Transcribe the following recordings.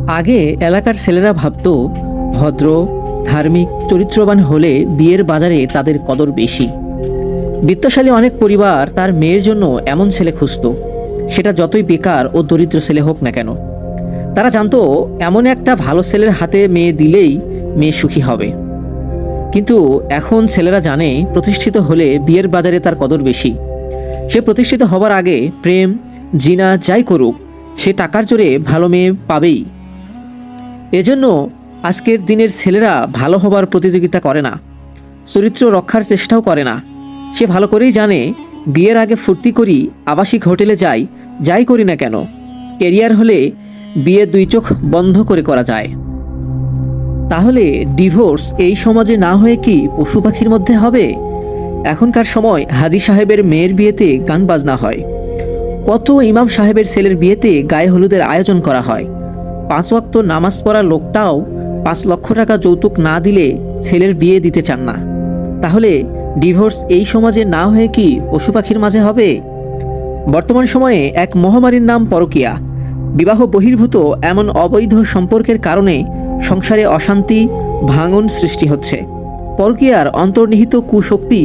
আগে এলাকার ছেলেরা ভাবত ভদ্র, ধার্মিক, চরিত্রবান হলে বিয়ের বাজারে তাদের কদর বেশি। বিত্তশালী অনেক পরিবার তার মেয়ের জন্য এমন ছেলে খুঁজত, সেটা যতই বেকার ও দরিদ্র ছেলে হোক না কেন। তারা জানতো এমন একটা ভালো ছেলের হাতে মেয়ে দিলেই মেয়ে সুখী হবে। কিন্তু এখন ছেলেরা জানে প্রতিষ্ঠিত হলে বিয়ের বাজারে তার কদর বেশি। সে প্রতিষ্ঠিত হবার আগে প্রেম, জিনা যাই করুক, সে টাকার জোরে ভালো মেয়ে পাবেই। এজন্য আজকের দিনের ছেলেরা ভালো হবার প্রতিযোগিতা করে না, চরিত্র রক্ষার চেষ্টাও করে না। সে ভালো করেই জানে বিয়ের আগে ফুর্তি করি, আবাসিক হোটেলে যাই করি না কেন, কেরিয়ার হলে বিয়ে দুই চোখ বন্ধ করে করা যায়। তাহলে ডিভোর্স এই সমাজে না হয়ে কি পশু পাখির মধ্যে হবে? এখনকার সময় হাজী সাহেবের মেয়ের বিয়েতে গান বাজনা হয়, কত ইমাম সাহেবের ছেলের বিয়েতে গায়ে হলুদের আয়োজন করা হয়। 5 ওয়াক্ত নামাজ পড়া লোকটাও 5 লক্ষ টাকা যৌতুক না দিলে ছেলের বিয়ে দিতে চান না। তাহলে ডিভোর্স এই সমাজে না হয়ে কি পশু পাখির মাঝে হবে? বর্তমান সময়ে এক মহামারীর নাম পরকীয়া। বিবাহ বহির্ভূত এমন অবৈধ সম্পর্কের কারণে সংসারে অশান্তি, ভাঙন সৃষ্টি হচ্ছে। পরকীয়ার অন্তর্নিহিত কুশক্তি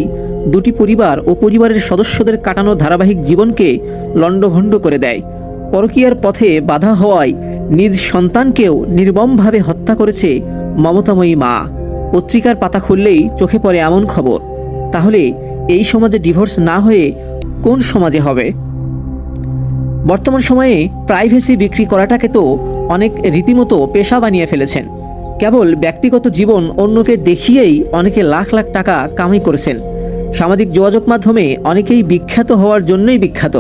দুটি পরিবার ও পরিবারের সদস্যদের কাটানো ধারাবাহিক জীবনকে লণ্ডভণ্ড করে দেয়। পরকীয়ার পথে বাধা হওয়ায় নিজ সন্তানকেও নির্মমভাবে হত্যা করেছে মমতাময়ী মা। পত্রিকার পাতা খুললেই চোখে পড়ে এমন খবর। তাহলে এই সমাজে ডিভোর্স না হয়ে কোন সমাজে হবে? বর্তমান সময়ে প্রাইভেসি বিক্রি করাটাকে তো অনেক রীতিমতো পেশা বানিয়ে ফেলেছেন। কেবল ব্যক্তিগত জীবন অন্যকে দেখিয়েই অনেকে লাখ লাখ টাকা কামাই করেছেন। সামাজিক যোগাযোগ মাধ্যমে অনেকেই বিখ্যাত হওয়ার জন্যই বিখ্যাত।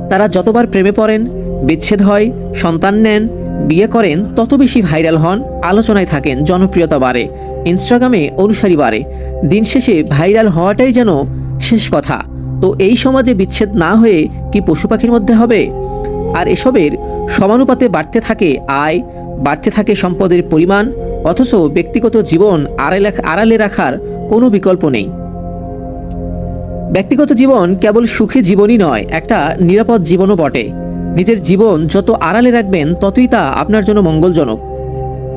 তারা যতবার প্রেমে পড়েন, বিচ্ছেদ হয়, সন্তান নেন, বিয়ে করেন, তত বেশি ভাইরাল হন, আলোচনায় থাকেন, জনপ্রিয়তা বাড়ে, ইনস্টাগ্রামে অনুসারী বাড়ে। দিন শেষে ভাইরাল হওয়াটাই যেন শেষ কথা। তো এই সমাজে বিচ্ছেদ না হয়ে কি পশু পাখির মধ্যে হবে? আর এসবের সমানুপাতে বাড়তে থাকে আয়, বাড়তে থাকে সম্পদের পরিমাণ, অথচ ব্যক্তিগত জীবন আড়ালে রাখার কোনো বিকল্প নেই। ব্যক্তিগত জীবন কেবল সুখী জীবনই নয়, একটা নিরাপদ জীবনও বটে। নিজের জীবন যত আড়ালে রাখবেন ততই তা আপনার জন্য মঙ্গলজনক।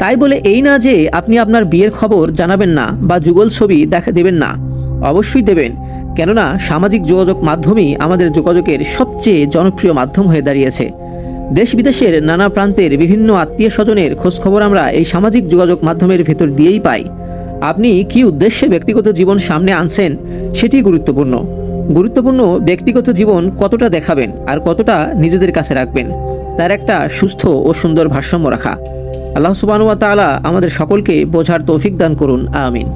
তাই বলে এই না যে আপনি আপনার বিয়ের খবর জানাবেন না বা যুগল ছবি দেবেন না। অবশ্যই দেবেন, কেননা সামাজিক যোগাযোগ মাধ্যমই আমাদের যোগাযোগের সবচেয়ে জনপ্রিয় মাধ্যম হয়ে দাঁড়িয়েছে। দেশ বিদেশের নানা প্রান্তের বিভিন্ন আত্মীয় স্বজনের খোঁজখবর আমরা এই সামাজিক যোগাযোগ মাধ্যমের ভেতর দিয়েই পাই। আপনি কি উদ্দেশ্যে ব্যক্তিগত জীবন সামনে আনছেন সেটি গুরুত্বপূর্ণ ব্যক্তিগত জীবন কতটা দেখাবেন আর কতটা নিজেদের কাছে রাখবেন, তার একটা সুস্থ ও সুন্দর ভারসাম্য রাখা। আল্লাহ সুবহানাহু ওয়া তাআলা আমাদের সকলকে বোঝার তৌফিক দান করুন, আমিন।